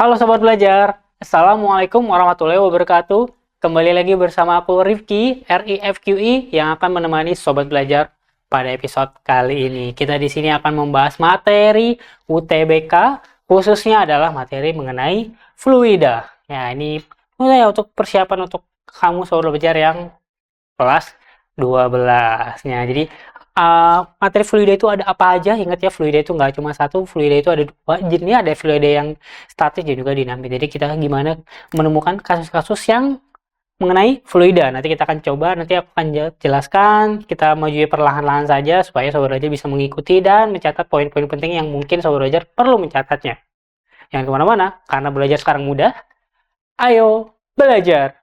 Halo Sobat Belajar, Assalamualaikum warahmatullahi wabarakatuh. Kembali lagi bersama aku Rifki, RIFQI, yang akan menemani Sobat Belajar pada episode kali ini. Kita di sini akan membahas materi UTBK, khususnya adalah materi mengenai fluida. Ya, ini mulai untuk persiapan untuk kamu Sobat Belajar yang kelas 12. Nah, jadi materi fluida itu ada apa aja? Ingat ya, fluida itu nggak cuma satu, fluida itu ada dua. Jadi ada fluida yang statis dan juga dinamis. Jadi kita gimana menemukan kasus-kasus yang mengenai fluida. Nanti kita akan coba, nanti aku akan jelaskan, kita maju perlahan-lahan saja supaya Sobat Belajar bisa mengikuti dan mencatat poin-poin penting yang mungkin Sobat Belajar perlu mencatatnya. Jangan kemana-mana, karena belajar sekarang mudah. Ayo belajar!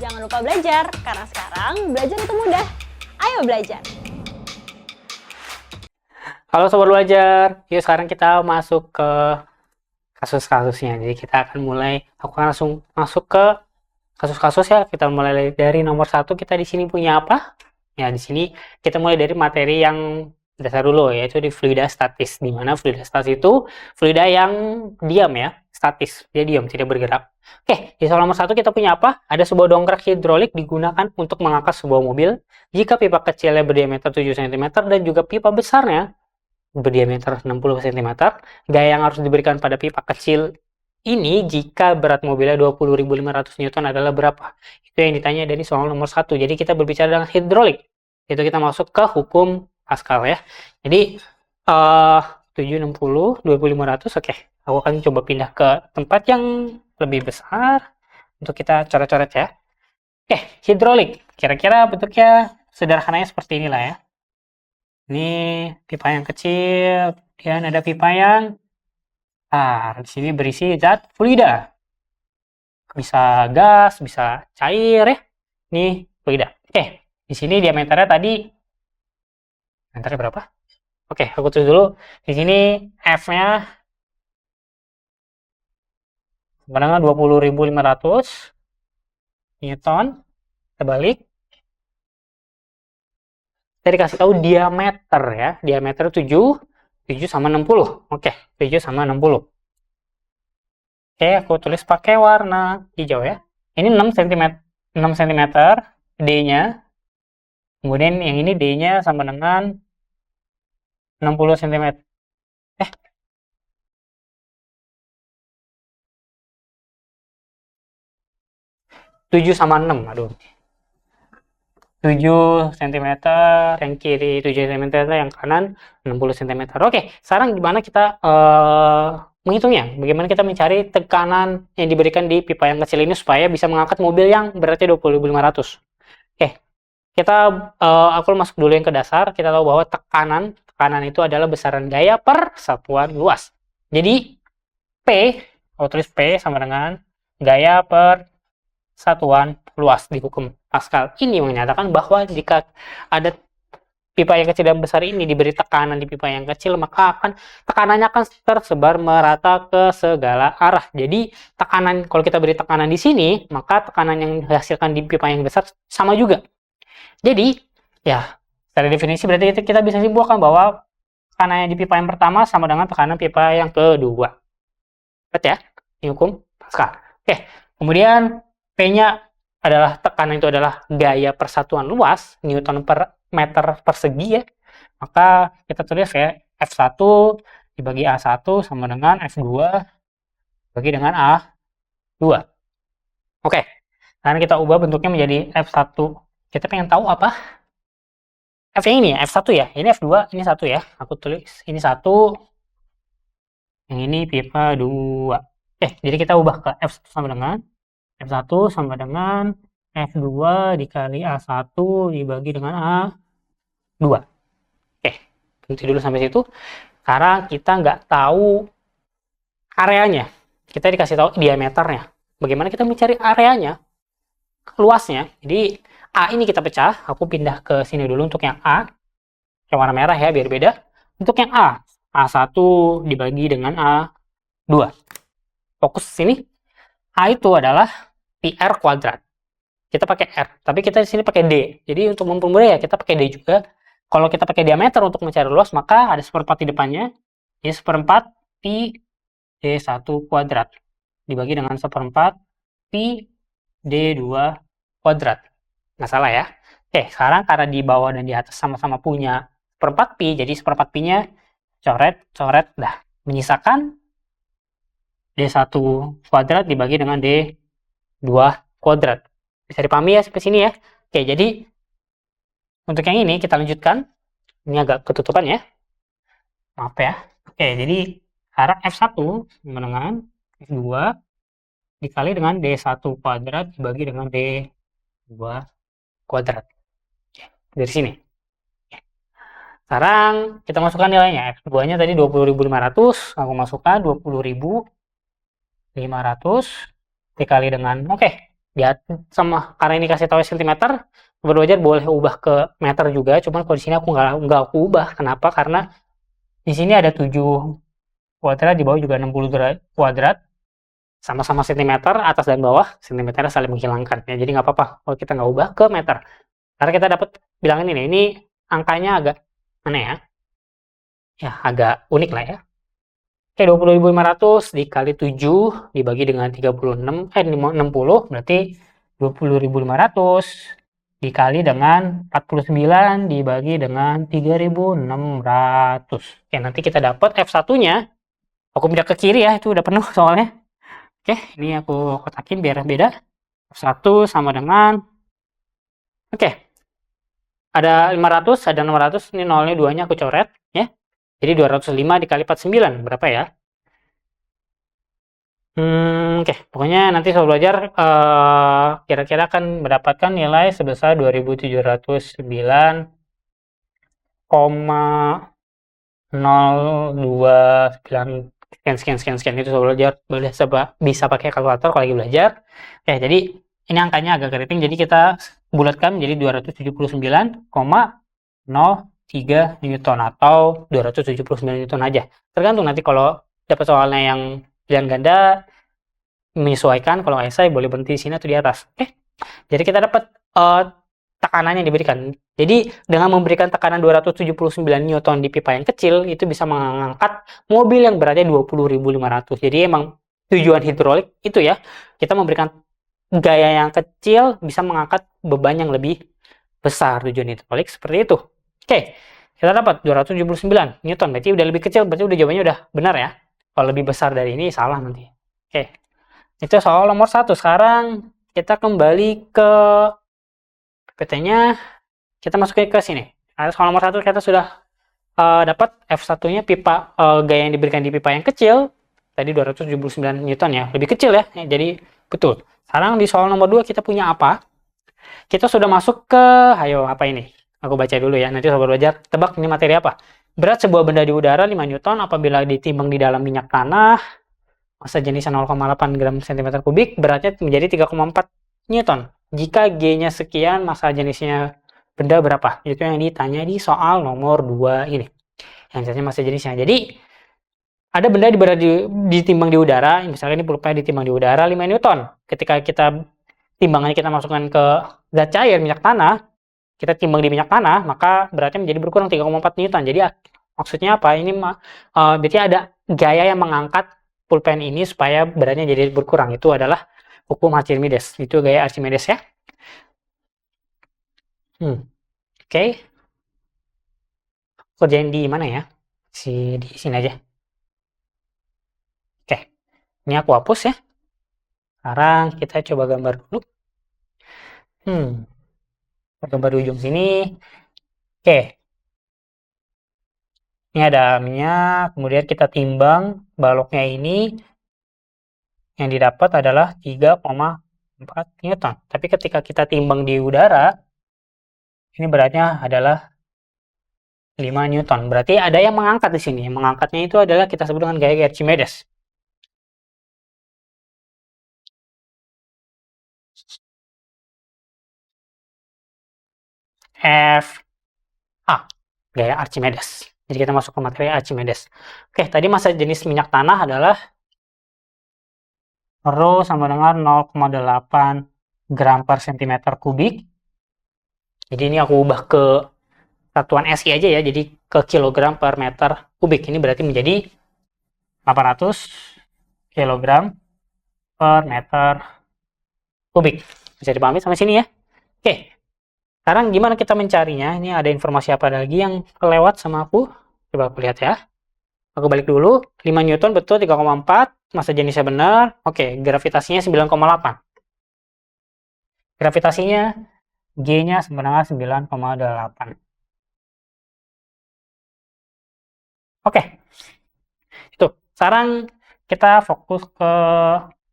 Jangan lupa belajar, karena sekarang belajar itu mudah. Ayo belajar! Halo Sobat Belajar, yuk sekarang kita masuk ke kasus-kasusnya. Jadi kita akan mulai, aku akan langsung masuk ke kasus-kasus ya. Kita mulai dari nomor 1, kita di sini punya apa? Ya, di sini kita mulai dari materi yang dasar dulu, yaitu di fluida statis. Di mana fluida statis itu fluida yang diam ya, statis, dia diam, tidak bergerak. Oke, di soal nomor 1 kita punya apa? Ada sebuah dongkrak hidrolik digunakan untuk mengangkat sebuah mobil jika pipa kecilnya berdiameter 7 cm dan juga pipa besarnya berdiameter 60 cm. Gaya yang harus diberikan pada pipa kecil ini jika berat mobilnya 20.500 Newton adalah berapa? Itu yang ditanya dari soal nomor 1. Jadi kita berbicara dengan hidrolik. Itu kita masuk ke hukum Pascal ya. Jadi 760, 2500, oke. Aku akan coba pindah ke tempat yang lebih besar untuk kita coret-coret ya. Oke, hidrolik. Kira-kira bentuknya sederhananya seperti inilah ya. Ini pipa yang kecil, kemudian ada pipa yang besar. Di sini berisi zat fluida. Bisa gas, bisa cair ya. Ini fluida. Oke, di sini diameternya tadi diameternya berapa? Oke, aku tulis dulu. Di sini F-nya sama dengan 20.500 Newton. Kita balik. Kita dikasih tahu diameter ya. Diameter 7 sama 60. Oke, 7 sama 60. Oke, aku tulis pakai warna hijau ya. Ini 6 cm, 6 cm D-nya. Kemudian yang ini D-nya sama dengan 60 cm. 7 sama 6, aduh. 7 cm yang kiri, 7 cm yang kanan, 60 cm. Oke, sekarang gimana kita menghitungnya? Bagaimana kita mencari tekanan yang diberikan di pipa yang kecil ini supaya bisa mengangkat mobil yang beratnya 20.500. Oke, kita aku masuk dulu yang ke dasar. Kita tahu bahwa tekanan itu adalah besaran gaya per satuan luas. Jadi P, aku tulis P sama dengan gaya per satuan luas di hukum Pascal. Ini menyatakan bahwa jika ada pipa yang kecil dan besar ini diberi tekanan di pipa yang kecil, maka tekanannya akan tersebar merata ke segala arah. Jadi tekanan, kalau kita beri tekanan di sini, maka tekanan yang dihasilkan di pipa yang besar sama juga. Jadi ya, secara definisi berarti kita bisa simpulkan bahwa tekanan di pipa yang pertama sama dengan tekanan pipa yang kedua. Betul ya? Di hukum Pascal. Oke, kemudian P-nya adalah tekanan itu adalah gaya persatuan luas, Newton per meter persegi ya. Maka kita tulis ya F1 dibagi A1 sama dengan F2 dibagi dengan A2. Oke, sekarang kita ubah bentuknya menjadi F1. Kita pengen tahu apa? F yang ini ya, F1 ya. Ini F2, ini 1 ya. Aku tulis ini 1, yang ini pipa 2. Jadi kita ubah ke F1 sama dengan F1 sama dengan F2 dikali A1 dibagi dengan A2. Berhenti dulu sampai situ. Karena kita nggak tahu areanya. Kita dikasih tahu diameternya. Bagaimana kita mencari areanya? Luasnya. Jadi A ini kita pecah. Aku pindah ke sini dulu untuk yang A. Yang warna merah ya, biar beda. Untuk yang A. A1 dibagi dengan A2. Fokus sini. A itu adalah PR kuadrat. Kita pakai R, tapi kita di sini pakai D. Jadi untuk mempermudah ya kita pakai D juga. Kalau kita pakai diameter untuk mencari luas, maka ada seperempat di depannya. Ini 1/4 Pi D1 kuadrat dibagi dengan 1/4 Pi D2 kuadrat. Nggak salah ya. Oke, sekarang karena di bawah dan di atas sama-sama punya 1/4 Pi, jadi 1/4 Pi-nya coret, dah. Menyisakan D1 kuadrat dibagi dengan D2 kuadrat. Bisa dipahami ya sampai sini ya. Oke, jadi untuk yang ini kita lanjutkan. Ini agak ketutupan ya. Maaf ya. Oke, jadi sekarang F1 sama dengan F2 dikali dengan D1 kuadrat dibagi dengan D2 kuadrat. Oke, dari sini. Oke. Sekarang kita masukkan nilainya. F2-nya tadi 20.500, aku masukkan 20.500 dikali dengan lihat sama karena ini kasih tahu cm, Sobat Belajar boleh ubah ke meter juga, cuman kalau di sini aku nggak aku ubah. Kenapa? Karena di sini ada 7 kuadrat, di bawah juga 60 kuadrat, sama-sama cm, atas dan bawah cm saling menghilangkan ya, jadi nggak apa-apa kalau kita nggak ubah ke meter, karena kita dapat bilangan ini angkanya agak aneh ya, agak unik lah ya. Oke, 20.500 dikali 7 dibagi dengan 60 berarti 20.500 dikali dengan 49 dibagi dengan 3.600. Oke, nanti kita dapat F1-nya. Aku pindah ke kiri ya, itu udah penuh soalnya. Oke, ini aku kotakin biar beda. F1 sama dengan ada 500, ada 600, ini nolnya 2-nya aku coret ya. Jadi 205 dikali 49 berapa ya? Pokoknya nanti Sobat Belajar kira-kira akan mendapatkan nilai sebesar 2709,029 sekian itu Sobat Belajar bisa pakai kalkulator kalau lagi belajar. Oke, jadi ini angkanya agak keriting, jadi kita bulatkan menjadi 279,03 Newton atau 279 Newton aja. Tergantung nanti kalau dapat soalnya yang pilihan ganda menyesuaikan, kalau esai boleh berhenti di sini atau di atas. Jadi kita dapat tekanan yang diberikan. Jadi dengan memberikan tekanan 279 Newton di pipa yang kecil, itu bisa mengangkat mobil yang beratnya 20.500. Jadi emang tujuan hidrolik itu ya, kita memberikan gaya yang kecil bisa mengangkat beban yang lebih besar. Tujuan hidrolik seperti itu. Oke, kita dapat 279 Newton, berarti udah lebih kecil, berarti udah jawabannya udah benar ya. Kalau lebih besar dari ini salah nanti. Oke, itu soal nomor 1. Sekarang kita kembali ke PPT-nya, kita masukin ke sini. Soal nomor 1 kita sudah dapat F1-nya pipa gaya yang diberikan di pipa yang kecil. Tadi 279 Newton ya, lebih kecil ya. Jadi betul. Sekarang di soal nomor 2 kita punya apa? Kita sudah masuk ke, apa ini? Aku baca dulu ya, nanti Sobat Belajar tebak ini materi apa. Berat sebuah benda di udara 5 Newton apabila ditimbang di dalam minyak tanah. Massa jenisnya 0,8 gram cm kubik, beratnya menjadi 3,4 Newton. Jika G-nya sekian, massa jenisnya benda berapa? Itu yang ditanya di soal nomor 2 ini. Yang jelasnya massa jenisnya. Jadi, ada benda ditimbang di udara, misalnya ini pulpen ditimbang di udara 5 Newton. Ketika kita timbangannya kita masukkan ke zat cair minyak tanah, kita timbang di minyak tanah, maka beratnya menjadi berkurang 3,4 Newton. Jadi maksudnya apa? Ini berarti ada gaya yang mengangkat pulpen ini supaya beratnya jadi berkurang. Itu adalah hukum Archimedes. Itu gaya Archimedes ya. Oke. Kerjain di mana ya? Di sini aja. Oke. Ini aku hapus ya. Sekarang kita coba gambar dulu. Gambar di ujung sini. Oke. Ini ada minyak, kemudian kita timbang baloknya ini, yang didapat adalah 3,4 Newton. Tapi ketika kita timbang di udara, ini beratnya adalah 5 Newton. Berarti ada yang mengangkat di sini. Mengangkatnya itu adalah kita sebut dengan gaya Archimedes. Gaya Archimedes. Jadi kita masuk ke materi Archimedes. Oke, tadi massa jenis minyak tanah adalah Rho sama dengan 0,8 gram per cm kubik. Jadi ini aku ubah ke satuan SI aja ya, jadi ke kilogram per meter kubik. Ini berarti menjadi 800 kilogram per meter kubik. Bisa dipahami sampai sini ya? Oke. Sekarang gimana kita mencarinya? Ini ada informasi apa lagi yang kelewat sama aku? Coba aku lihat ya. Aku balik dulu. 5 Newton betul, 3,4. Massa jenisnya benar. Oke, gravitasinya 9,8. Gravitasinya G-nya sebenarnya 9,8. Oke. Itu. Sekarang kita fokus ke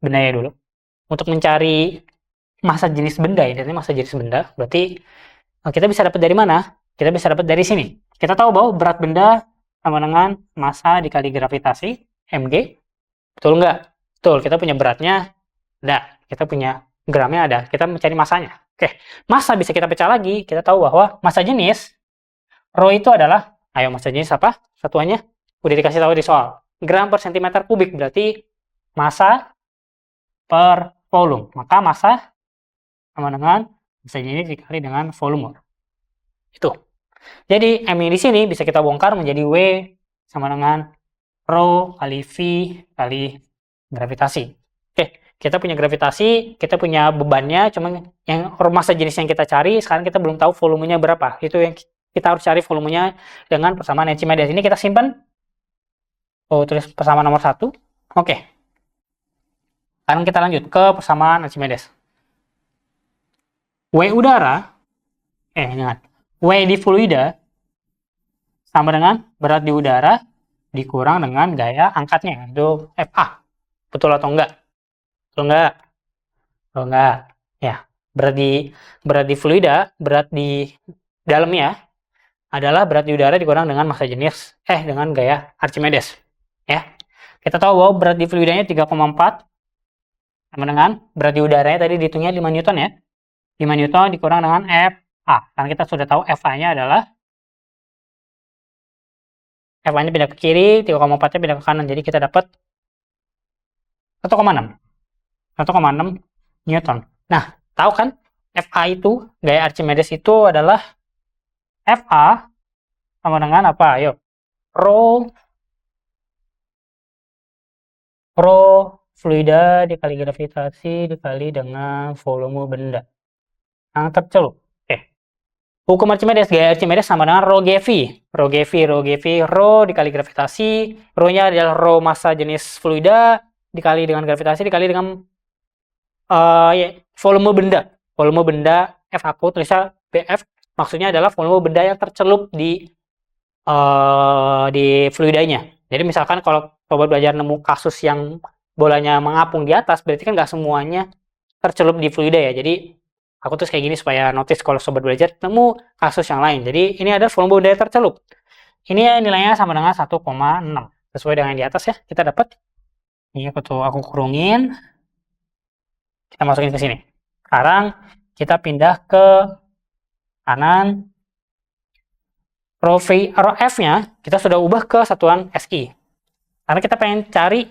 bendanya dulu. Untuk mencari massa jenis benda ya, ini massa jenis benda. Berarti kita bisa dapat dari mana? Kita bisa dapat dari sini. Kita tahu bahwa berat benda sama dengan massa dikali gravitasi, mg. Betul nggak? Betul, kita punya beratnya ada. Kita punya gramnya ada. Kita mencari massanya. Oke, massa bisa kita pecah lagi. Kita tahu bahwa massa jenis, Rho itu adalah, ayo massa jenis apa? Satuannya? Udah dikasih tahu di soal. Gram per centimeter kubik, berarti massa per volume. Maka massa sama dengan massa jenis dikali dengan volume. Itu. Jadi M ini di sini bisa kita bongkar menjadi W sama dengan Rho kali V kali gravitasi. Oke, kita punya gravitasi, kita punya bebannya, cuma yang massa jenis yang kita cari, sekarang kita belum tahu volumenya berapa. Itu yang kita harus cari volumenya dengan persamaan Archimedes. Ini kita simpan. Oh, tulis persamaan nomor 1. Oke. Sekarang kita lanjut ke persamaan Archimedes. W udara, ingat, W di fluida sama dengan berat di udara dikurang dengan gaya angkatnya, itu FA. Betul atau enggak? Betul enggak? Betul enggak? Ya, berat di fluida, berat di dalamnya adalah berat di udara dikurang dengan massa jenis, dengan gaya Archimedes. Ya, kita tahu bahwa berat di fluidanya 3,4 sama dengan berat di udaranya tadi dihitungnya 5 Newton ya. 5 Newton dikurang dengan FA. Karena kita sudah tahu FA-nya adalah FA-nya pindah ke kiri, 3,4-nya pindah ke kanan. Jadi kita dapat 1,6. 1,6 Newton. Nah, tahu kan FA itu, gaya Archimedes itu adalah FA sama dengan apa? Ayo. Rho fluida dikali gravitasi dikali dengan volume benda yang tercelup. Hukum Archimedes, gaya Archimedes sama dengan Rho GV. Rho dikali gravitasi, Rho-nya adalah Rho massa jenis fluida dikali dengan gravitasi dikali dengan volume benda. Volume benda F aku tulisnya BF, maksudnya adalah volume benda yang tercelup di fluidanya. Jadi misalkan kalau sobat belajar nemu kasus yang bolanya mengapung di atas, berarti kan nggak semuanya tercelup di fluida ya. Jadi aku tulis kayak gini supaya notice kalau sobat belajar nemu kasus yang lain. Jadi ini ada volume benda yang tercelup. Ini nilainya sama dengan 1,6. Sesuai dengan yang di atas ya. Kita dapat. Ini aku kurungin. Kita masukin ke sini. Sekarang kita pindah ke kanan. Rho F-nya kita sudah ubah ke satuan SI. Karena kita pengen cari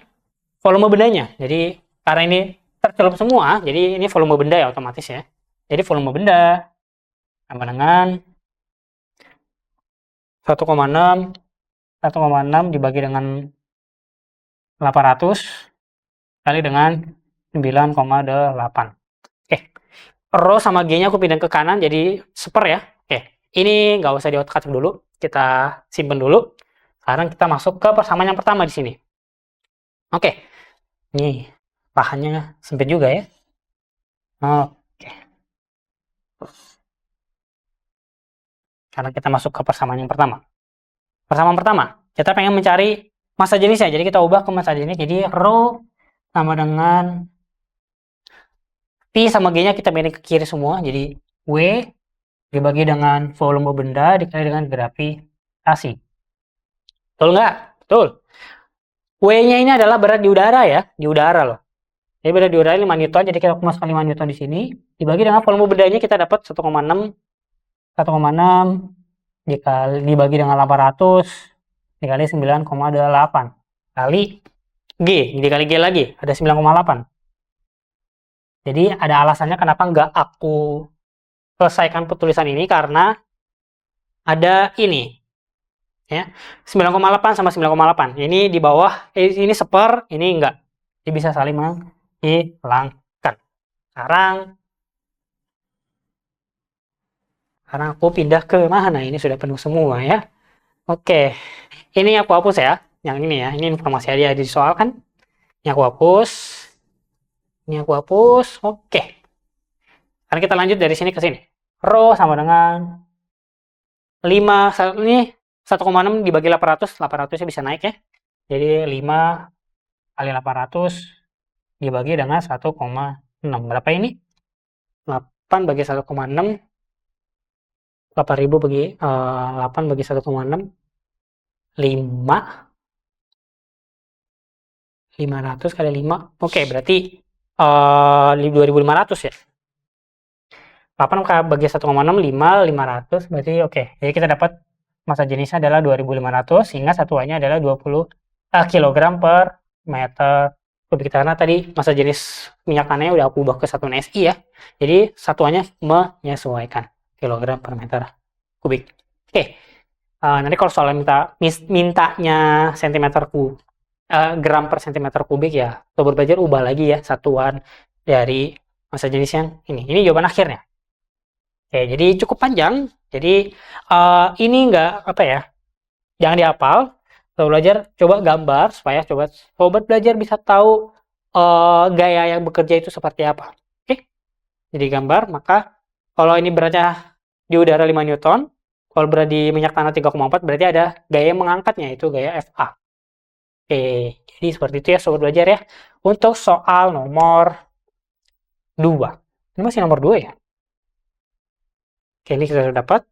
volume bendanya. Jadi karena ini tercelup semua, jadi ini volume benda ya otomatis ya. Jadi volume benda sama dengan 1,6 dibagi dengan 800 kali dengan 9,8. Rho sama G-nya aku pindah ke kanan jadi seper ya. Ini nggak usah diotak-atik dulu, kita simpen dulu. Sekarang kita masuk ke persamaan yang pertama di sini. Nih bahannya sempit juga ya. Karena kita masuk ke persamaan yang pertama. Persamaan pertama, kita pengen mencari massa jenisnya. Jadi kita ubah ke massa jenis. Jadi Rho sama dengan P sama G-nya kita pindah ke kiri semua. Jadi W dibagi dengan volume benda dikali dengan gravitasi. Betul nggak? Betul. W-nya ini adalah berat di udara ya. Di udara loh. Jadi berat di udara 5 Newton. Jadi kita masukkan 5 Newton di sini. Dibagi dengan volume bendanya kita dapat 1,6 dibagi dengan 800 dikali 9,8 kali G, dikali G lagi ada 9,8. Jadi ada alasannya kenapa nggak aku selesaikan tulisan ini, karena ada ini ya. 9,8 sama 9,8. Ini di bawah, ini seper, ini enggak. Jadi bisa saling menghilangkan. Sekarang aku pindah ke mana? Ini sudah penuh semua ya. Oke, ini aku hapus ya. Yang ini ya, ini informasi aja di soal kan. Ini aku hapus. Ini aku hapus. Oke. Sekarang kita lanjut dari sini ke sini. Rho sama dengan 5, ini 1,6 dibagi 800, 800-nya bisa naik ya. Jadi 5 kali 800 dibagi dengan 1,6. Berapa ini? 8 bagi 1,6. 8.000 bagi 8 bagi 1,6. 5. 500 kali 5. Oke, berarti 2.500 ya. 8 bagi 1,6, 500. Berarti oke. Jadi kita dapat massa jenisnya adalah 2.500, sehingga satuannya adalah 20 kg per meter kubik. Karena tadi massa jenis minyak tanahnya udah aku ubah ke satuan SI ya. Jadi satuannya menyesuaikan kilogram per meter kubik. Oke. Nanti kalau soalnya mintanya sentimeter gram per sentimeter kubik ya, sobat belajar ubah lagi ya satuan dari massa jenis yang ini. Ini jawaban akhirnya. Oke, jadi cukup panjang. Jadi ini enggak apa ya? Jangan dihafal. Sobat belajar coba gambar supaya sobat belajar bisa tahu gaya yang bekerja itu seperti apa. Oke. Jadi gambar, maka kalau ini beratnya di udara 5 Newton, kalau berat di minyak tanah 3,4 berarti ada gaya yang mengangkatnya, itu gaya FA. Oke, jadi seperti itu ya sobat belajar ya. Untuk soal nomor 2. Ini masih nomor 2 ya? Oke, ini kita sudah dapat.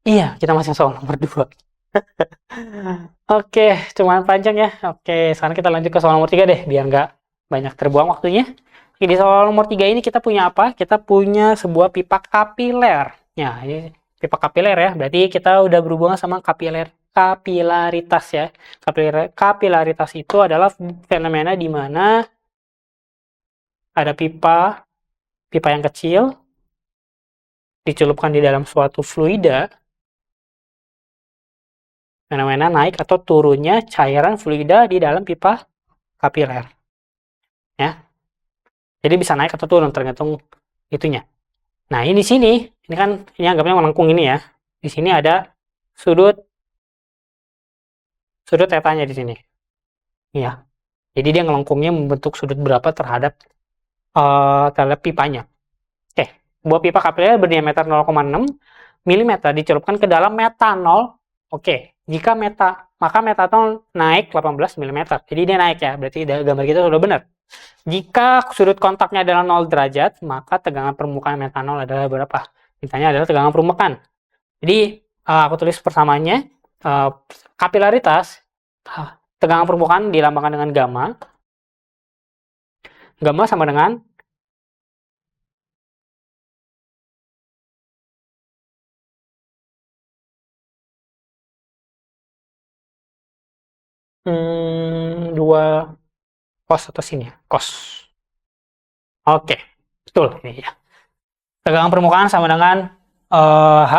Iya, kita masih soal nomor 2. Oke, cuman panjang ya. Oke, sekarang kita lanjut ke soal nomor 3 deh, biar nggak banyak terbuang waktunya. Oke, di soal nomor 3 ini kita punya apa? Kita punya sebuah pipa kapiler. Ya, ini pipa kapiler ya. Berarti kita udah berhubungan sama kapilaritas ya. Kapilaritas itu adalah fenomena di mana ada pipa yang kecil dicelupkan di dalam suatu fluida. Fenomena naik atau turunnya cairan fluida di dalam pipa kapiler. Ya. Jadi bisa naik atau turun tergantung itunya. Nah, ini di sini, ini kan ini anggapnya melengkung ini ya. Di sini ada sudut tetanya di sini. Ya. Jadi dia ngelengkungnya membentuk sudut berapa terhadap pipanya. Oke, sebuah pipa kapiler berdiameter 0,6 mm dicelupkan ke dalam metanol. Oke, jika maka metanol naik 18 mm. Jadi dia naik ya, berarti gambar kita sudah benar. Jika sudut kontaknya adalah 0 derajat, maka tegangan permukaan metanol adalah berapa? Ditanya adalah tegangan permukaan. Jadi aku tulis persamaannya, kapilaritas, tegangan permukaan dilambangkan dengan gamma. Gamma sama dengan dua cos atau sini ya, cos. Oke, betul ini ya. Tegangan permukaan sama dengan H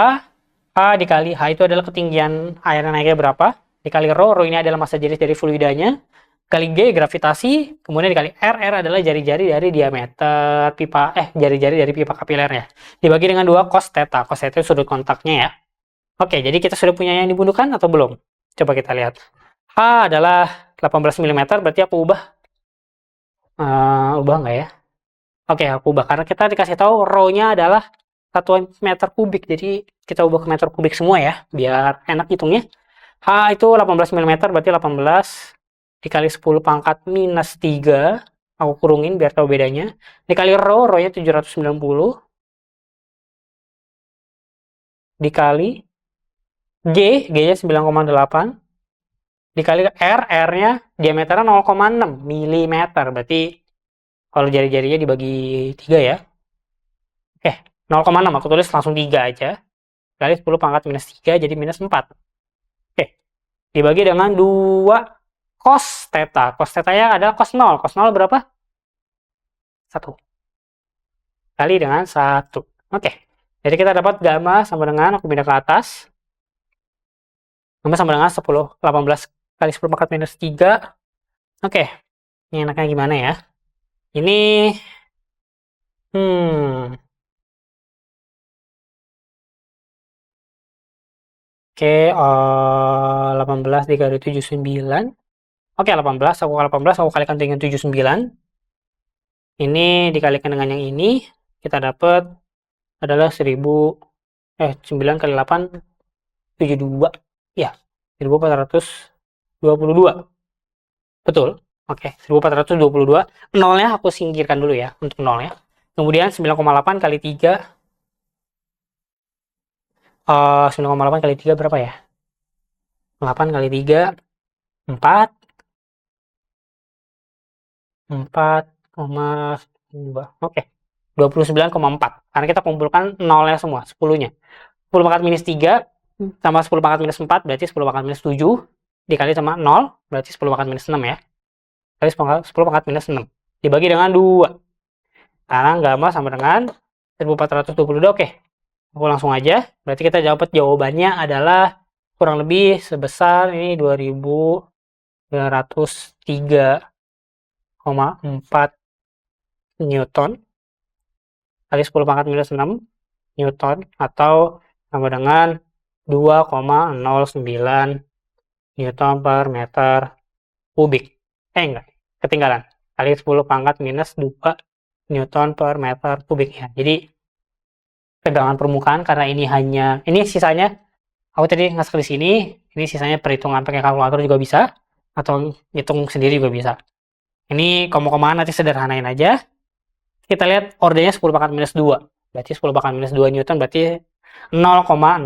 dikali H itu adalah ketinggian air naiknya berapa, dikali rho ini adalah massa jenis dari fluidanya, kali G gravitasi, kemudian dikali R adalah jari-jari dari diameter pipa jari-jari dari pipa kapilernya, dibagi dengan 2 cos theta. Cos theta itu sudut kontaknya ya. Oke, jadi kita sudah punya yang dibundukan atau belum? Coba kita lihat. H adalah 18 mm, berarti aku ubah nggak ya? Oke, aku ubah karena kita dikasih tahu rho-nya adalah satuan meter kubik, jadi kita ubah ke meter kubik semua ya, biar enak hitungnya. H itu 18 mm, berarti 18 dikali 10 pangkat minus 3, aku kurungin biar tahu bedanya, dikali rho-nya 790, dikali G-nya 9,8, dikali R-nya diameternya 0,6 mm, berarti kalau jari-jarinya dibagi 3 ya. 0,6 aku tulis langsung 3 aja. Kali 10 pangkat minus 3 jadi minus 4. Dibagi dengan 2 cos theta. Cos theta-nya adalah cos 0. Cos 0 berapa? 1. Kali dengan 1. Jadi kita dapat gamma sama dengan, aku pindah ke atas. sama dengan 18 kali 10 pangkat minus 3. Oke, ini enaknya gimana ya? Ini, oke, 18 dikali 79. Oke, 18, aku kalikan dengan 79. Ini dikalikan dengan yang ini, kita dapat adalah 9 kali 8, 72. Ya, 1422. Betul. Oke, 1422. Nolnya aku singkirkan dulu ya, untuk nolnya. Kemudian 9,8 kali 3. 9,8 kali 3 berapa ya? 8 kali 3, 4. 4,2. Oke. 29,4. Karena kita kumpulkan nolnya semua, 10-nya. 10 pangkat minus 3 tambah 10 pangkat minus 4 berarti 10 pangkat minus 7 dikali sama 0 berarti 10 pangkat minus 6 ya. Kali 10 pangkat minus 6 dibagi dengan 2. Sekarang gamma sama dengan 1422. Oke. Aku langsung aja. Berarti kita dapat jawabannya adalah kurang lebih sebesar ini 2903,4 Newton kali 10 pangkat minus 6 Newton atau sama dengan 2,09 Newton per meter kubik. Enggak, ketinggalan. Kali 10 pangkat minus 2 Newton per meter kubik ya. Jadi tegangan permukaan karena ini sisanya aku tadi ngasih di sini, ini sisanya perhitungan pakai kalkulator juga bisa atau hitung sendiri juga bisa. Ini koma-komaan nanti sederhanain aja. Kita lihat ordernya 10 pangkat minus 2. Berarti 10 pangkat minus 2 Newton berarti 0,02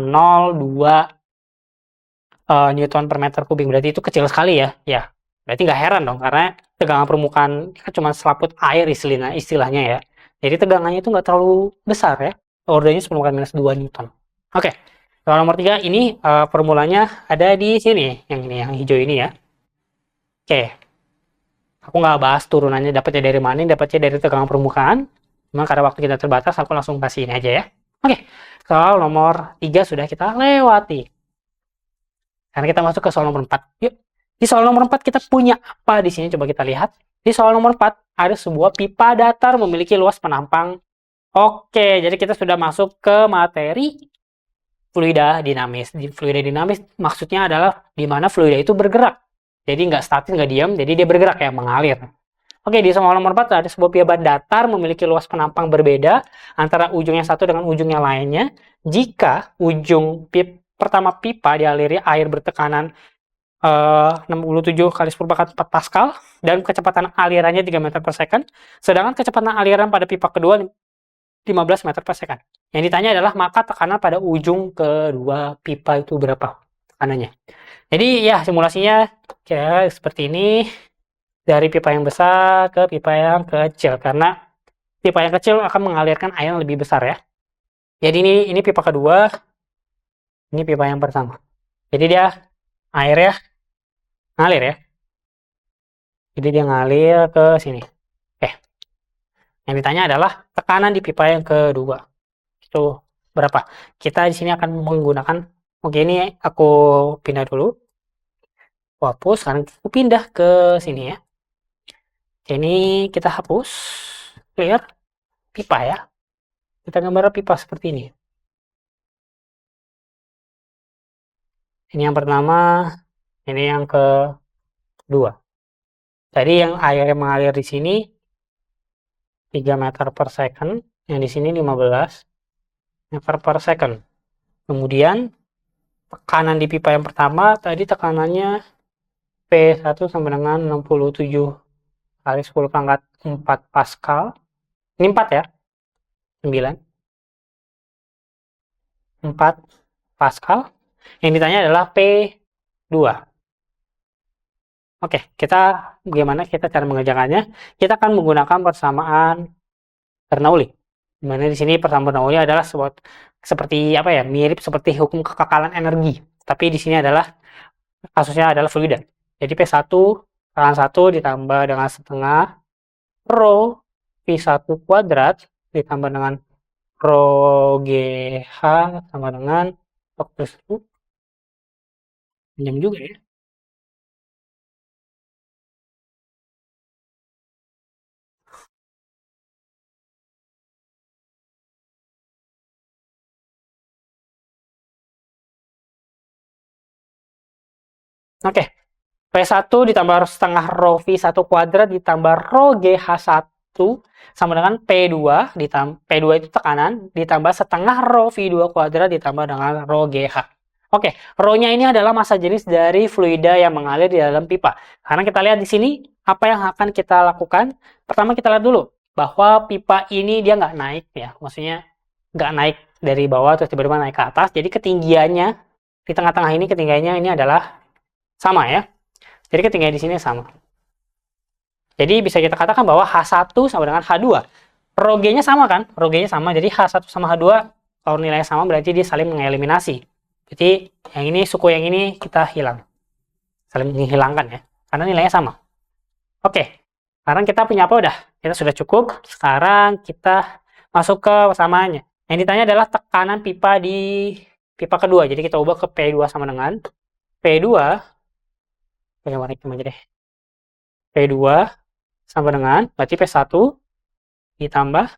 Newton per meter kubik. Berarti itu kecil sekali ya. Ya, berarti nggak heran dong karena tegangan permukaan kan cuma selaput air istilahnya ya. Jadi tegangannya itu nggak terlalu besar ya. Ordernya 10 pangkat minus 2 Newton. Oke. Soal nomor 3 ini formulanya ada di sini, yang ini, yang hijau ini ya. Oke. Aku nggak bahas turunannya dapatnya dari mana, dapatnya dari tegangan permukaan. Cuma karena waktu kita terbatas, aku langsung kasih ini aja ya. Oke, soal nomor 3 sudah kita lewati. Karena kita masuk ke soal nomor 4. Yuk, di soal nomor 4 kita punya apa di sini? Coba kita lihat. Di soal nomor 4 ada sebuah pipa datar memiliki luas penampang. Oke, jadi kita sudah masuk ke materi fluida dinamis. Di fluida dinamis maksudnya adalah di mana fluida itu bergerak. Jadi nggak statis, nggak diam, jadi dia bergerak ya, mengalir. Oke, di soal nomor 4 ada sebuah pipa datar memiliki luas penampang berbeda antara ujungnya satu dengan ujungnya lainnya. Jika ujung pertama pipa dialiri air bertekanan 67 kali 10 pangkat 4 Pascal dan kecepatan alirannya 3 meter per second, sedangkan kecepatan aliran pada pipa kedua 15 meter per second. Yang ditanya adalah maka tekanan pada ujung kedua pipa itu berapa tekanannya. Jadi ya simulasinya kira seperti ini, dari pipa yang besar ke pipa yang kecil, karena pipa yang kecil akan mengalirkan air yang lebih besar ya. Jadi ini pipa kedua, ini pipa yang pertama. Jadi dia airnya ngalir ya. Jadi dia ngalir ke sini. Oke. Yang ditanya adalah tekanan di pipa yang kedua. Itu berapa? Kita di sini akan menggunakan, oke ini aku pindah dulu. Aku hapus, sekarang aku pindah ke sini ya. Ini kita hapus, clear, pipa ya. Kita gambar pipa seperti ini. Ini yang pertama, ini yang kedua. Jadi yang air yang mengalir di sini 3 meter per second, yang di sini 15 meter per second. Kemudian tekanan di pipa yang pertama tadi tekanannya P1 sama dengan 67 kali 10 pangkat 4 Pascal. Ini 4 ya. 9. 4 Pascal. Yang ditanya adalah P2. Oke, bagaimana kita cara mengerjakannya? Kita akan menggunakan persamaan Bernoulli. Dimana di sini persamaan Bernoulli adalah seperti apa ya? Mirip seperti hukum kekekalan energi. Tapi di sini adalah kasusnya adalah fluida. Jadi P1 pangkat 1 ditambah dengan setengah rho P1 kuadrat ditambah dengan rho GH sama dengan plus Panjang juga ya. Oke, P1 ditambah setengah rho V1 kuadrat ditambah rho GH1 sama dengan P2 P2 itu tekanan ditambah setengah rho V2 kuadrat ditambah dengan rho GH. Oke, rho-nya ini adalah massa jenis dari fluida yang mengalir di dalam pipa. Karena kita lihat di sini apa yang akan kita lakukan. Pertama kita lihat dulu bahwa pipa ini dia nggak naik ya, maksudnya nggak naik dari bawah terus tiba-tiba naik ke atas. Jadi ketinggiannya di tengah-tengah ini ketinggiannya ini adalah sama ya. Jadi ketinggian di sini sama. Jadi bisa kita katakan bahwa H1 sama dengan H2. Rho G-nya sama kan? Rho G-nya sama. Jadi H1 sama H2 kalau nilainya sama berarti dia saling mengeliminasi. Jadi yang ini suku yang ini kita hilang. Saling menghilangkan ya. Karena nilainya sama. Oke. Sekarang kita punya apa udah? Kita sudah cukup. Sekarang kita masuk ke persamaannya. Yang ditanya adalah tekanan pipa di pipa kedua. Jadi kita ubah ke P2 sama dengan P2 pakai warna hitam aja deh. P2 sama dengan berarti P1 ditambah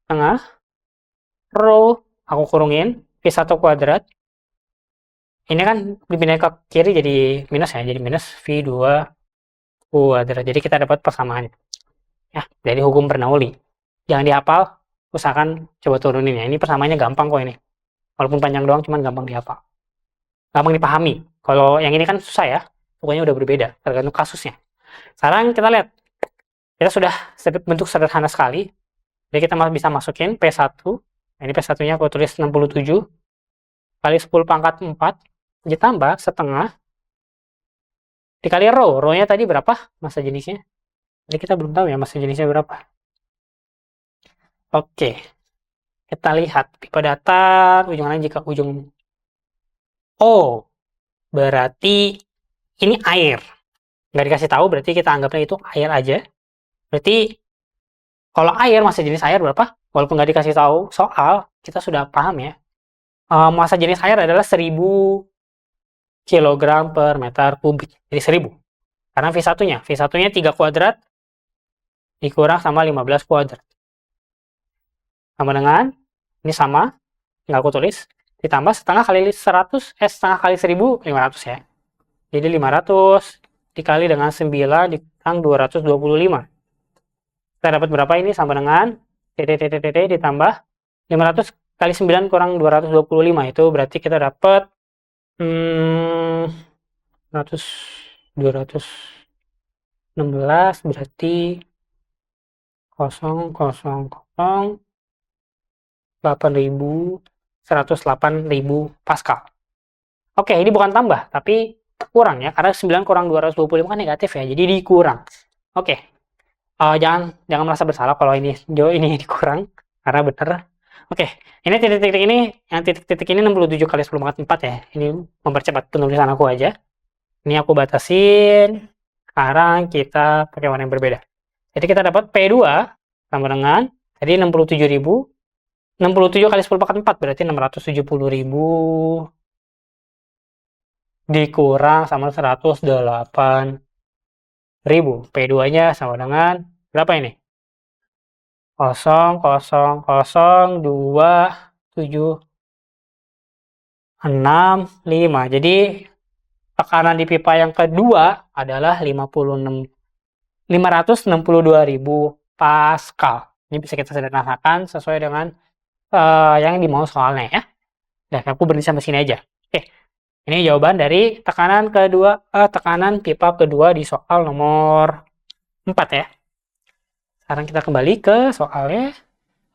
tengah rho aku kurungin V1 kuadrat. Ini kan dipindahin ke kiri jadi minus ya, jadi minus V2 kuadrat. Jadi kita dapat persamaannya. Ya, jadi hukum Bernoulli. Jangan dihafal, usahakan coba turunin ya. Ini persamaannya gampang kok ini. Walaupun panjang doang cuman gampang dihafal. Gampang dipahami. Kalau yang ini kan susah ya. Pokoknya udah berbeda tergantung kasusnya. Sekarang kita lihat. Kita sudah bentuk sederhana sekali. Jadi kita bisa masukin P1. Nah, ini P1-nya aku tulis 67 kali 10 pangkat 4 ditambah setengah dikali rho. Rho-nya tadi berapa massa jenisnya? Jadi kita belum tahu ya massa jenisnya berapa. Oke. Kita lihat pipa datar ujung mana jika ujung O. Berarti ini air. Nggak dikasih tahu berarti kita anggapnya itu air aja. Berarti kalau air massa jenis air berapa? Walaupun nggak dikasih tahu soal, kita sudah paham ya. Massa jenis air adalah 1000 kg per meter kubik. Jadi 1000. Karena V1-nya. V1-nya 3 kuadrat dikurang sama 15 kuadrat. Sama dengan, ini sama, nggak aku tulis, ditambah setengah kali 100, setengah kali 1000, 500 ya. Jadi 500 dikali dengan 9 dikurang 225. Kita dapat berapa ini? Sama dengan ditambah 500 kali 9 kurang 225. Itu berarti kita dapat 216 berarti 108.000 Pascal. Oke, ini bukan tambah, tapi kurang ya, karena 9 kurang 225 kan negatif ya, jadi dikurang. Oke, jangan merasa bersalah kalau ini dikurang, karena bener. Oke, ini titik-titik ini, yang titik-titik ini 67 kali 10 pangkat 4 ya, ini mempercepat penulisan aku aja. Ini aku batasin, sekarang kita pakai warna yang berbeda. Jadi kita dapat P2 sama dengan, tadi 67.000, 67 kali 10 pangkat 4 berarti 670.000 dikurang sama 108.000. P2-nya sama dengan berapa ini? 0,02765. Jadi tekanan di pipa yang kedua adalah 562.000 Pascal. Ini bisa kita sederhanakan sesuai dengan yang dimau soalnya ya. Nah, aku berhenti sampai sini aja. Oke. Ini jawaban dari tekanan pipa kedua di soal nomor 4 ya. Sekarang kita kembali ke soalnya.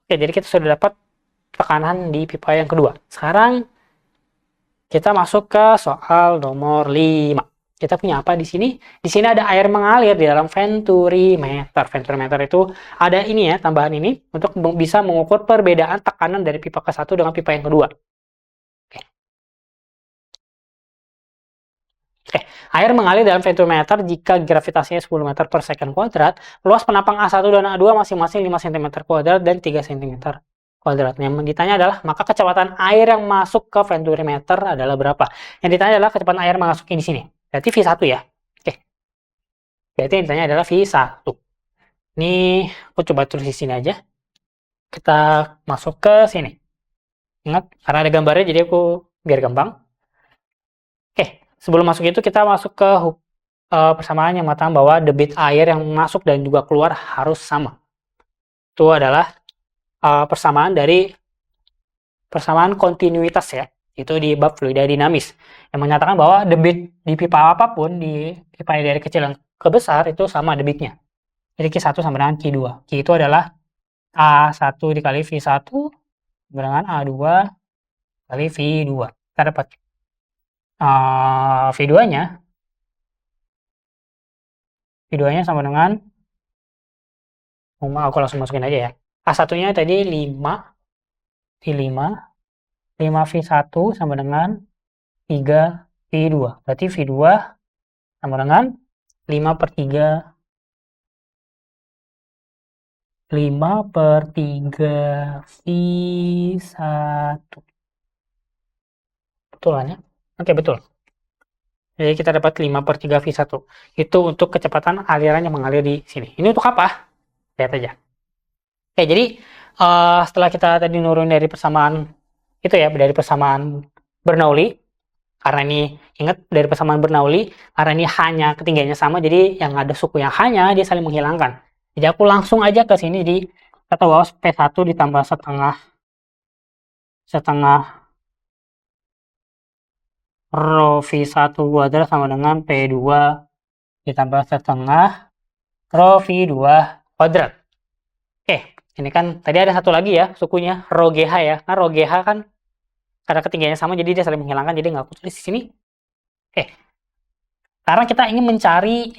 Oke, jadi kita sudah dapat tekanan di pipa yang kedua. Sekarang kita masuk ke soal nomor 5. Kita punya apa di sini? Di sini ada air mengalir di dalam venturimeter. Venturimeter itu ada ini ya, tambahan ini untuk bisa mengukur perbedaan tekanan dari pipa ke-1 dengan pipa yang kedua. Air mengalir dalam venturimeter jika gravitasinya 10 meter per second kuadrat. Luas penampang A1 dan A2 masing-masing 5 cm kuadrat dan 3 cm kuadrat. Yang ditanya adalah, maka kecepatan air yang masuk ke venturimeter adalah berapa? Yang ditanya adalah kecepatan air masuk di sini. Berarti V1 ya. Oke. Berarti yang ditanya adalah V1. Ini aku coba tulis di sini aja. Kita masuk ke sini. Ingat, karena ada gambarnya jadi aku biar gampang. Oke, sebelum masuk itu kita masuk ke persamaan yang mengatakan bahwa debit air yang masuk dan juga keluar harus sama. Itu adalah persamaan kontinuitas ya, itu di bab fluida dinamis yang menyatakan bahwa debit di pipa apapun, di pipa dari kecil ke besar itu sama debitnya. Jadi Q1 sama dengan Q2. Q itu adalah A1 dikali V1 dengan A2 kali V2. Kita dapat V2-nya sama dengan, aku langsung masukin aja ya. A1-nya tadi 5 V1 sama dengan 3 V2. Berarti V2 sama dengan 5 per 3 V1. Betul kan ya? Oke, betul. Jadi kita dapat 5 per 3 V1. Itu untuk kecepatan aliran yang mengalir di sini. Ini untuk apa? Lihat aja. Oke, jadi setelah kita tadi nurun dari persamaan itu ya, dari persamaan Bernoulli, karena ini ingat dari persamaan Bernoulli, karena ini hanya ketinggiannya sama, jadi yang ada suku yang hanya dia saling menghilangkan. Jadi aku langsung aja ke sini di kata bahwa P1 ditambah setengah rho V1 kuadrat sama dengan P2 ditambah setengah rho V2 kuadrat. Oke, ini kan tadi ada satu lagi ya sukunya, rho GH ya. Nah, rho GH kan karena ketinggiannya sama jadi dia saling menghilangkan, jadi nggak aku tulis di sini. Oke, sekarang kita ingin mencari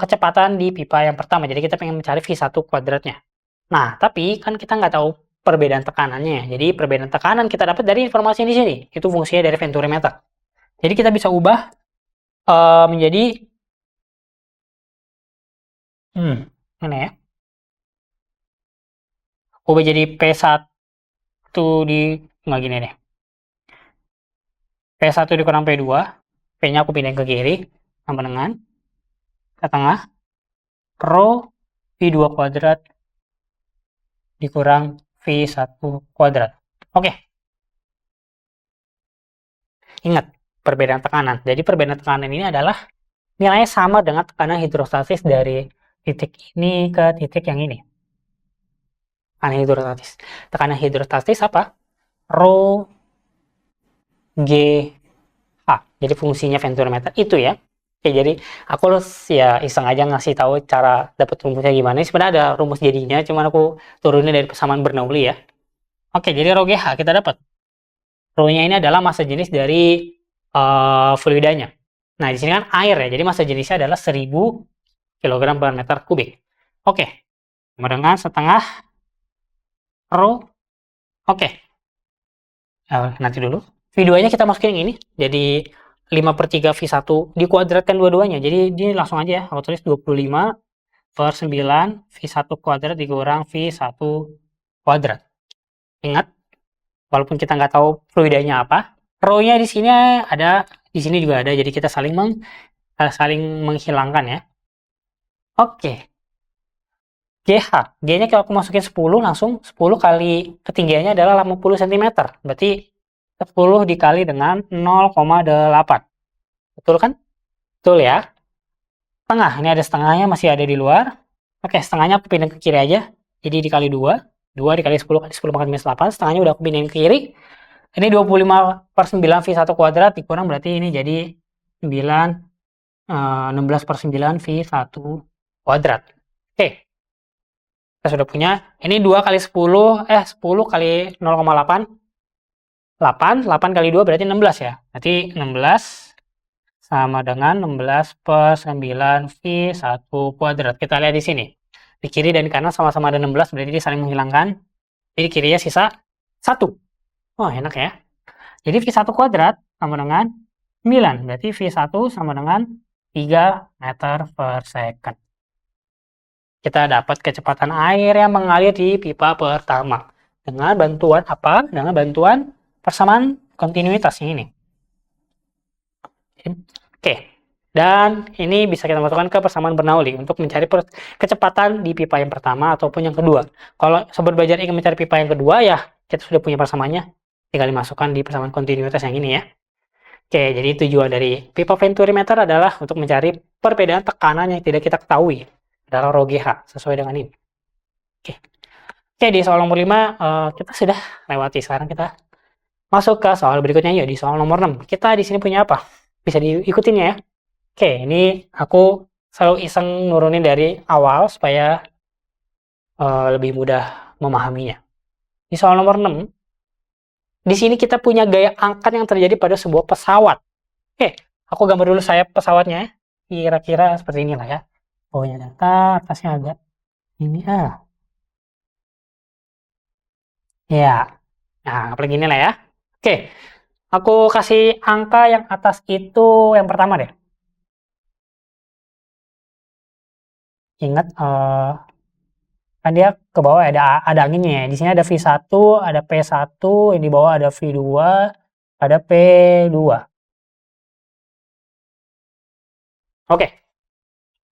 kecepatan di pipa yang pertama, jadi kita pengen mencari V1 kuadratnya. Nah, tapi kan kita nggak tahu perbedaan tekanannya, jadi perbedaan tekanan kita dapat dari informasi di sini, itu fungsinya dari venturimeter. Jadi kita bisa ubah menjadi mana ya, ubah jadi P1 nggak gini deh, P1 dikurang P2, P-nya aku pindahin ke kiri, sama dengan ke tengah, rho V2 kuadrat dikurang V1 kuadrat. Oke. Ingat, perbedaan tekanan. Jadi perbedaan tekanan ini adalah nilainya sama dengan tekanan hidrostatis dari titik ini ke titik yang ini. Tekanan hidrostatis apa? Rho GH. Jadi fungsinya venturimeter itu ya. Oke, jadi aku ya iseng aja ngasih tahu cara dapat rumusnya gimana. Sebenarnya ada rumus jadinya, cuman aku turunin dari persamaan Bernoulli ya. Oke, jadi rho GH kita dapat. Rho-nya ini adalah massa jenis dari fluidanya. Nah, di sini kan air ya, jadi massa jenisnya adalah 1000 kg per meter kubik. Oke, sama dengan setengah rho. Oke, nanti dulu. V2-nya kita masukin yang ini, jadi 5 per 3 V1 dikuadratkan dua-duanya. Jadi ini langsung aja ya, aku tulis 25 per 9 V1 kuadrat dikurang V1 kuadrat. Ingat, walaupun kita nggak tahu fluidanya apa, rho-nya di sini ada, di sini juga ada, jadi kita saling menghilangkan ya. Oke. GH, G-nya kalau aku masukin 10 langsung 10 kali ketinggiannya adalah 80 cm. Berarti 10 dikali dengan 0,8. Betul kan? Betul ya. Setengah, ini ada setengahnya masih ada di luar. Oke, setengahnya aku pindahin ke kiri aja. Jadi dikali 2. 2 dikali 10 kali 10 pangkat minus 8. Setengahnya udah aku pindahin ke kiri. Ini 25 per 9 V1 kuadrat dikurang berarti ini jadi 16 per 9 V1 kuadrat. Oke. Kita sudah punya. Ini 2 kali 10 kali 0,8. 8 kali 2 berarti 16 ya. Berarti 16 sama dengan 16 per 9 V1 kuadrat. Kita lihat di sini. Di kiri dan di kanan sama-sama ada 16, berarti dia saling menghilangkan. Jadi kirinya sisa 1. Oh, enak ya. Jadi V1 kuadrat sama dengan 9. Berarti V1 sama dengan 3 meter per second. Kita dapat kecepatan air yang mengalir di pipa pertama. Dengan bantuan apa? Dengan bantuan persamaan kontinuitas yang ini. Oke. Dan ini bisa kita masukkan ke persamaan Bernoulli untuk mencari kecepatan di pipa yang pertama ataupun yang kedua. Kalau sobat belajar ingin mencari pipa yang kedua, ya kita sudah punya persamaannya. Tinggal dimasukkan di persamaan kontinuitas yang ini ya. Oke, jadi tujuan dari pipa venturimeter adalah untuk mencari perbedaan tekanan yang tidak kita ketahui adalah rho GH sesuai dengan ini. Oke. Oke, di soal nomor 5 kita sudah lewati. Sekarang kita masuk ke soal berikutnya yuk, di soal nomor 6. Kita di sini punya apa? Bisa diikutin ya. Oke, ini aku selalu iseng nurunin dari awal supaya lebih mudah memahaminya. Di soal nomor 6, di sini kita punya gaya angkat yang terjadi pada sebuah pesawat. Oke, aku gambar dulu sayap pesawatnya. Kira-kira seperti inilah ya. Bawahnya datar, atasnya agak ini Ya. Nah, apalagi inilah ya. Oke, aku kasih angka yang atas itu yang pertama deh. Ingat, kan dia ke bawah ada anginnya ya. Di sini ada V1, ada P1, yang di bawah ada V2, ada P2. Oke.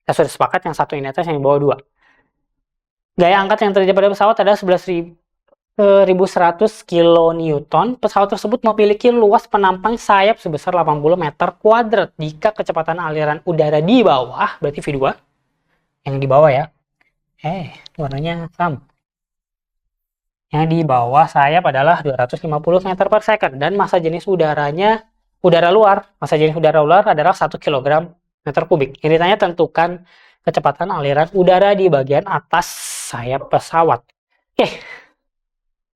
Kita sudah sepakat yang satu ini atas, yang di bawah 2. Gaya angkat yang terjadi pada pesawat adalah 11.100 kN. Pesawat tersebut memiliki luas penampang sayap sebesar 80 meter kuadrat. Jika kecepatan aliran udara di bawah, berarti V2, yang di bawah ya. Warnanya sama. Yang di bawah sayap adalah 250 meter per second. Dan massa jenis udaranya, udara luar, massa jenis udara luar adalah 1 kg meter kubik. Yang ditanya tentukan kecepatan aliran udara di bagian atas sayap pesawat. Oke.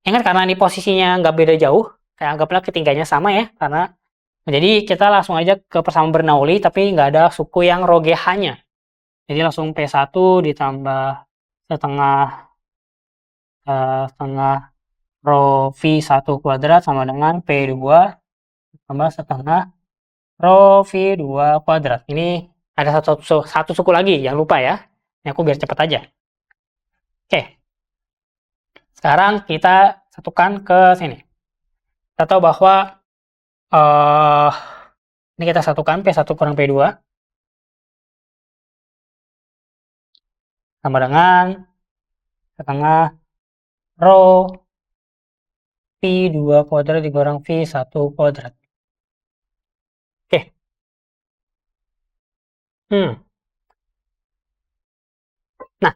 Ingat, karena ini posisinya nggak beda jauh, kayak anggaplah ketinggiannya sama ya, karena jadi kita langsung aja ke persamaan Bernoulli, tapi nggak ada suku yang rho GH-nya. Jadi langsung P1 ditambah setengah rho V1 kuadrat sama dengan P2 tambah setengah rho V2 kuadrat. Ini ada satu suku lagi, jangan lupa ya. Ini aku biar cepat aja. Oke. Sekarang kita satukan ke sini. Kita tahu bahwa ini kita satukan P1 kurang P2 sama dengan setengah rho V2 kuadrat dikurang V1 kuadrat. Oke. Nah,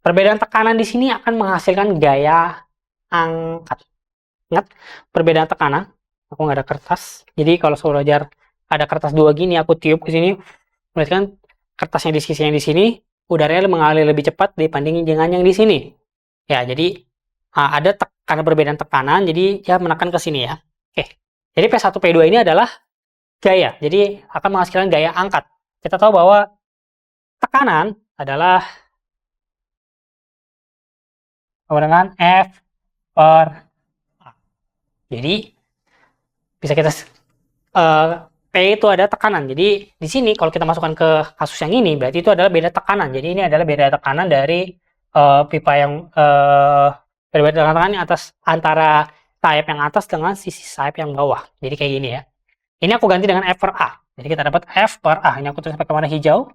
perbedaan tekanan di sini akan menghasilkan gaya angkat. Ingat, perbedaan tekanan. Aku nggak ada kertas. Jadi kalau saya belajar ada kertas 2 gini, aku tiup ke sini. Berarti kan kertasnya di sisi yang di sini, udaranya mengalir lebih cepat dibanding dengan yang di sini. Ya, jadi ada karena perbedaan tekanan, jadi ya menekan ke sini ya. Oke. Jadi P1 P2 ini adalah gaya. Jadi akan menghasilkan gaya angkat. Kita tahu bahwa tekanan adalah sama dengan F per A. Jadi bisa kita P itu ada tekanan. Jadi di sini kalau kita masukkan ke kasus yang ini, berarti itu adalah beda tekanan. Jadi ini adalah beda tekanan dari pipa yang berbeda tekanan yang atas, antara sayap yang atas dengan sisi sayap yang bawah. Jadi kayak gini ya. Ini aku ganti dengan F per A. Jadi kita dapat F per A. Ini aku tulis pakai warna hijau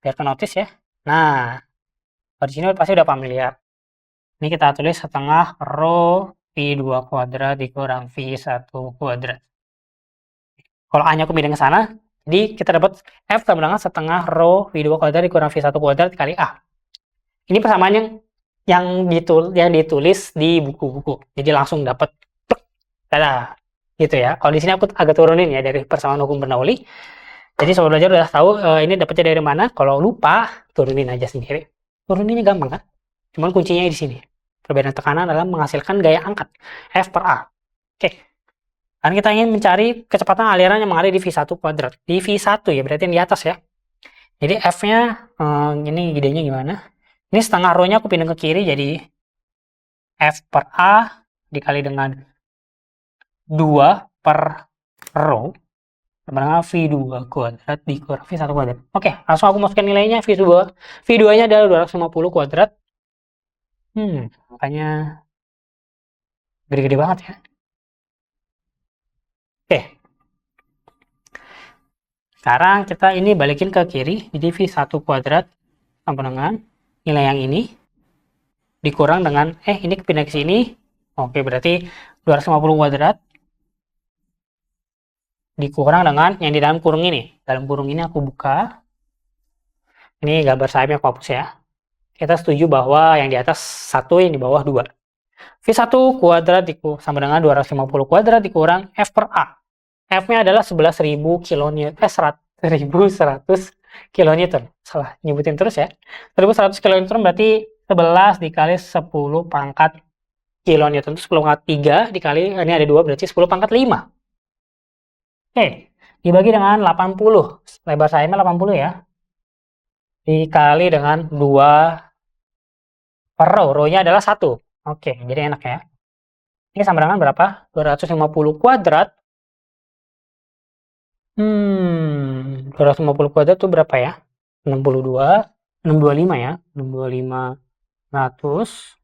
biar ke notice ya. Nah, di sini pasti udah familiar. Ini kita tulis setengah rho V2 kuadrat dikurang V1 kuadrat. Kalau A-nya aku pindah ke sana, jadi kita dapat F sama dengan setengah rho V2 kuadrat dikurang V1 kuadrat kali A. Ini persamaan yang ditulis di buku-buku. Jadi langsung dapat gitu ya. Kalau di sini aku agak turunin ya dari persamaan hukum Bernoulli. Jadi sobat belajar udah tahu ini dapatnya dari mana. Kalau lupa, turunin aja sendiri. Turuninnya gampang kan? Cuman kuncinya di sini. Perbedaan tekanan adalah menghasilkan gaya angkat F per A. Oke. Dan kita ingin mencari kecepatan aliran yang mengalir di V1 kuadrat. Di V1 ya, berarti yang di atas ya. Jadi F-nya, ini idenya gimana? Ini setengah rho-nya aku pindah ke kiri, jadi F per A dikali dengan 2 per rho sama dengan V2 kuadrat dikurang V1 kuadrat. Oke, langsung aku masukkan nilainya. V2-nya adalah 250 kuadrat. Makanya Gede-gede banget ya. Oke. Sekarang kita ini balikin ke kiri. Jadi V1 kuadrat sama dengan nilai yang ini dikurang dengan, ini pindah ke sini. Oke, berarti 250 kuadrat dikurang dengan yang di dalam kurung ini. Dalam kurung ini aku buka. Ini gambar sayapnya aku hapus ya. Kita setuju bahwa yang di atas 1, yang di bawah 2. V1 kuadrat sama dengan 250 kuadrat dikurang F per A. F-nya adalah 11.000 kilonewton, 1.100 kilonewton. Salah nyebutin terus ya. 1.100 kilonewton berarti 11 dikali 10 pangkat kilonewton itu 10 pangkat 3 dikali, ini ada 2 berarti 10 pangkat 5. Oke, dibagi dengan 80. Lebar sayapnya 80 ya. Dikali dengan 2 per row. Row-nya adalah 1. Oke, jadi enak ya. Ini sama dengan berapa? 250 kuadrat. 250 kuadrat itu berapa ya? 62, 625 ya. 625 100.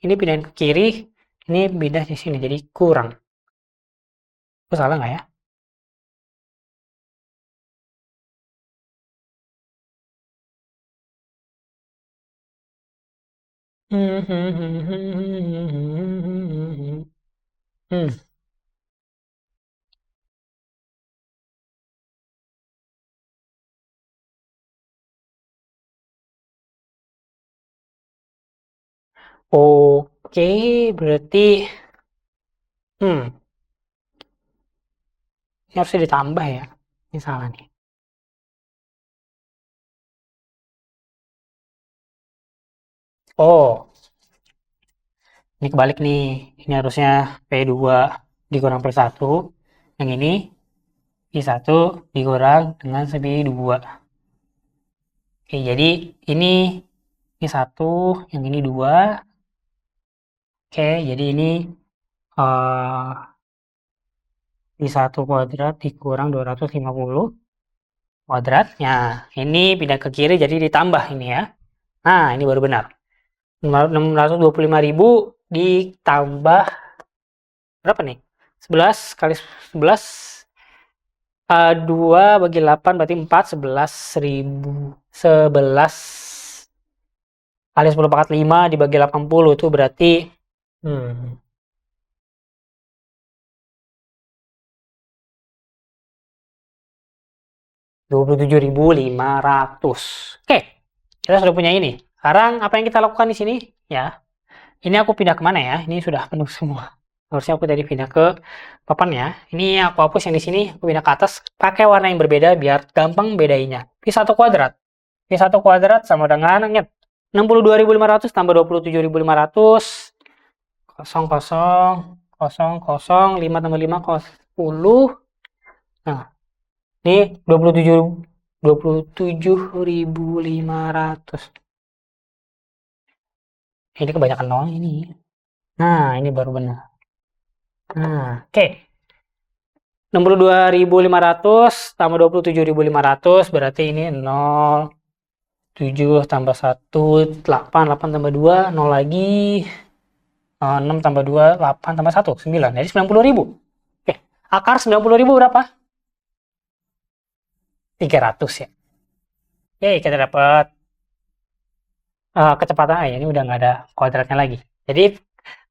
Ini pindahin ke kiri, ini pindah di sini, jadi kurang. Itu salah nggak ya? Oke, berarti ini harusnya ditambah ya. Ini salah nih. Oh, ini kebalik nih. Ini harusnya P2 dikurang per 1. Yang ini P1 dikurang dengan P2. Oke, jadi ini P1, yang ini 2. Oke, jadi ini P1 kuadrat dikurang 250 kuadrat. Nah, ini pindah ke kiri jadi ditambah ini ya. Nah, ini baru benar. 625.000 ditambah berapa nih? 11 kali 11, 2 bagi 8 berarti 4, 11.000. 11 kali 10 pangkat 5 dibagi 80 itu berarti 27.500. Oke, kita sudah punya ini. Sekarang apa yang kita lakukan di sini? Ya, ini aku pindah kemana ya? Ini sudah penuh semua. Harusnya aku tadi pindah ke papan ya. Ini aku hapus yang di sini, aku pindah ke atas. Pakai warna yang berbeda biar gampang bedainya. V1 kuadrat. V1 kuadrat sama dengan 62.500 tambah 27.500. 0, 0, 0, 0, 5 tambah 5, 10. Nah, ini 27.500. Ini kebanyakan nol ini. Nah, ini baru benar. Nah, oke. 62.500 tambah 27.500 berarti ini 0, 7 tambah 1, 8, 8 tambah 2, 0 lagi. 6 tambah 2, 8 tambah 1, 9. Jadi 90.000. Oke, akar 90.000 berapa? 300 ya. Oke, kita dapat kecepatan. Ini udah nggak ada kuadratnya lagi. Jadi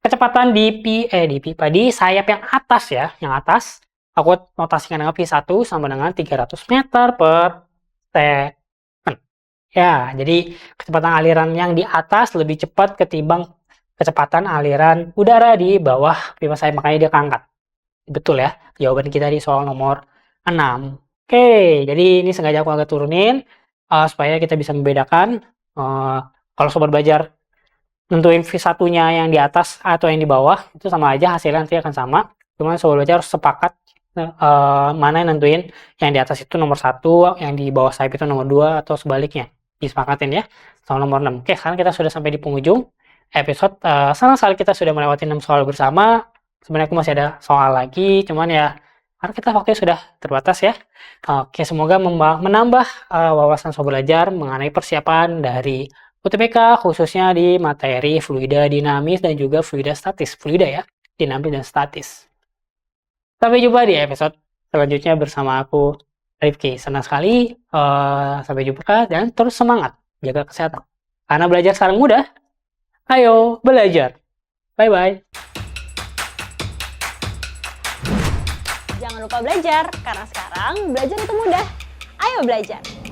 kecepatan di sayap yang atas ya, yang atas aku notasikan dengan V1 sama dengan 300 meter per second. Ya, jadi kecepatan aliran yang di atas lebih cepat ketimbang kecepatan aliran udara di bawah pipa sayap, makanya dia keangkat. Betul ya, jawaban kita di soal nomor 6. Oke, jadi ini sengaja aku agak turunin supaya kita bisa membedakan kalau sobat belajar nentuin V1-nya yang di atas atau yang di bawah, itu sama aja, hasilnya nanti akan sama. Cuman sobat belajar harus sepakat mana yang nentuin yang di atas itu nomor 1, yang di bawah sayap itu nomor 2, atau sebaliknya. Disepakatin ya, soal nomor 6. Oke, sekarang kita sudah sampai di penghujung episode. Senang sekali kita sudah melewati 6 soal bersama. Sebenarnya aku masih ada soal lagi, cuman ya karena kita waktunya sudah terbatas ya. Oke, semoga menambah wawasan sobat belajar mengenai persiapan dari UTBK khususnya di materi fluida dinamis dan juga fluida statis. Fluida ya, dinamis dan statis. Sampai jumpa di episode selanjutnya bersama aku, Rifki. Senang sekali. Sampai jumpa dan terus semangat. Jaga kesehatan. Karena belajar sekarang mudah. Ayo belajar. Bye-bye. Jangan lupa belajar, karena sekarang belajar itu mudah. Ayo belajar!